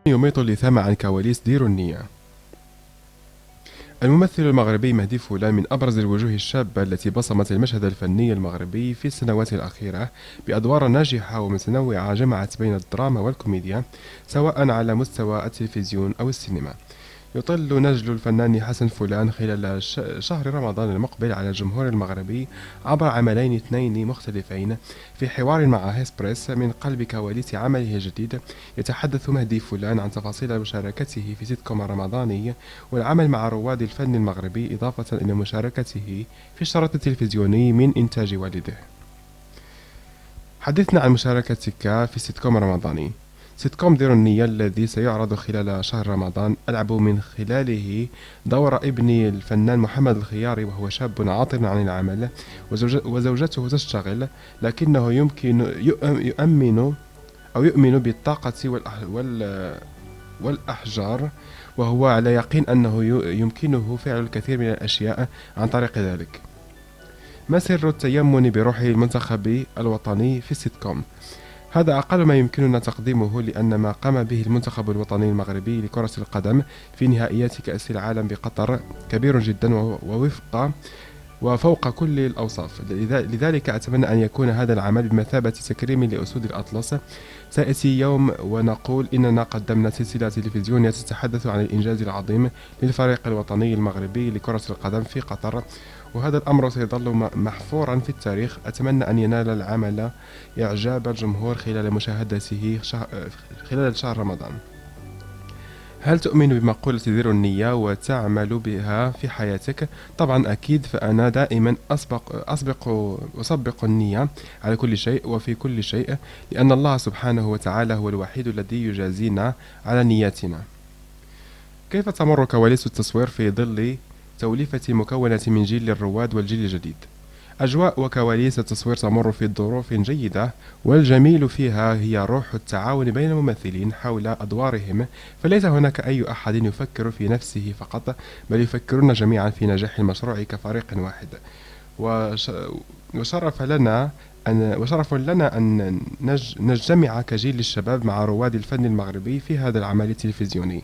يميط اللثام عن كواليس ديروا النية. الممثل المغربي مهدي فولان من أبرز الوجوه الشابة التي بصمت المشهد الفني المغربي في السنوات الأخيرة بأدوار ناجحة ومتنوعة جمعت بين الدراما والكوميديا سواء على مستوى التلفزيون أو السينما. يطل نجل الفنان حسن فولان خلال شهر رمضان المقبل على الجمهور المغربي عبر عملين اثنين مختلفين. في حوار مع هيسبريس من قلب كواليس عمله الجديد، يتحدث مهدي فولان عن تفاصيل مشاركته في سيت كوم رمضاني والعمل مع رواد الفن المغربي، إضافة إلى مشاركته في الشريط التلفزيوني من إنتاج والده. حدثنا عن مشاركتك في سيت كوم رمضاني. سيت كوم ديروا النية الذي سيعرض خلال شهر رمضان ألعب من خلاله دور ابني الفنان محمد الخياري، وهو شاب عاطل عن العمل وزوجته تشتغل، لكنه يؤمن بالطاقة والأحجار، وهو على يقين أنه يمكنه فعل الكثير من الأشياء عن طريق ذلك. ما سر التيمن بروح المنتخب الوطني في السيت كوم؟ هذا أقل ما يمكننا تقديمه، لأن ما قام به المنتخب الوطني المغربي لكرة القدم في نهائيات كأس العالم بقطر كبير جدا وفوق كل الأوصاف. لذلك أتمنى أن يكون هذا العمل بمثابة تكريم لأسود الأطلس. سيأتي يوم ونقول إننا قدمنا سلسلة تلفزيونية تتحدث عن الإنجاز العظيم للفريق الوطني المغربي لكرة القدم في قطر، وهذا الأمر سيظل محفورا في التاريخ. أتمنى أن ينال العمل إعجاب الجمهور خلال مشاهدته خلال شهر رمضان. هل تؤمن بمقولة ديروا النية وتعمل بها في حياتك؟ طبعا أكيد، فأنا دائما أسبق النية على كل شيء وفي كل شيء، لأن الله سبحانه وتعالى هو الوحيد الذي يجازينا على نياتنا. كيف تمر كواليس التصوير في ظل توليفة مكونة من جيل الرواد والجيل الجديد؟ أجواء وكواليس التصوير تمر في ظروف جيدة، والجميل فيها هي روح التعاون بين الممثلين حول أدوارهم، فليس هناك أي أحد يفكر في نفسه فقط، بل يفكرون جميعا في نجاح المشروع كفريق واحد. وشرف لنا أن نجتمع كجيل الشباب مع رواد الفن المغربي في هذا العمل التلفزيوني.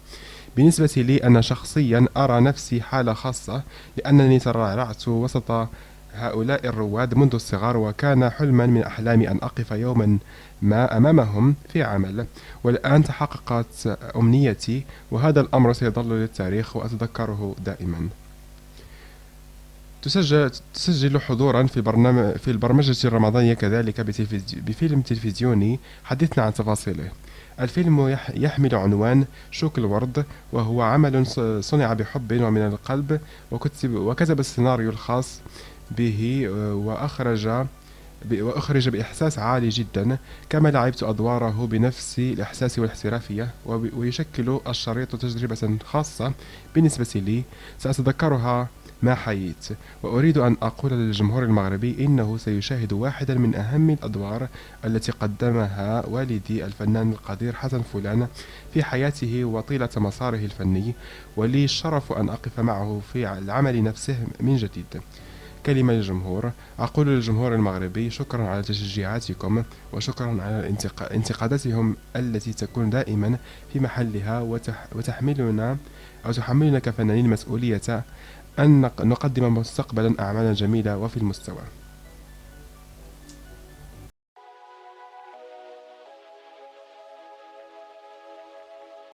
بالنسبة لي أنا شخصيا أرى نفسي حالة خاصة، لأنني ترعرعت وسط هؤلاء الرواد منذ الصغر، وكان حلما من أحلامي أن أقف يوما ما أمامهم في عمل، والآن تحققت أمنيتي، وهذا الأمر سيظل للتاريخ وأتذكره دائما. تسجل حضورا في البرمجة الرمضانية كذلك بفيلم تلفزيوني، حدثنا عن تفاصيله. الفيلم يحمل عنوان شوك الورد، وهو عمل صنع بحب ومن القلب، وكتب السيناريو الخاص به وأخرج بإحساس عالي جدا، كما لعبت أدواره بنفس الإحساس والاحترافية، ويشكل الشريط تجربة خاصة بالنسبة لي سأتذكرها ما حييت. وأريد أن أقول للجمهور المغربي إنه سيشاهد واحدا من أهم الأدوار التي قدمها والدي الفنان القدير حسن فولان في حياته وطيلة مساره الفني، ولي الشرف أن أقف معه في العمل نفسه من جديد. كلمة للجمهور. أقول للجمهور المغربي شكرا على تشجيعاتكم، وشكرا على انتقاداتهم التي تكون دائما في محلها، تحملنا كفنانين مسؤولية أن نقدم مستقبلا أعمالا جميلة وفي المستوى.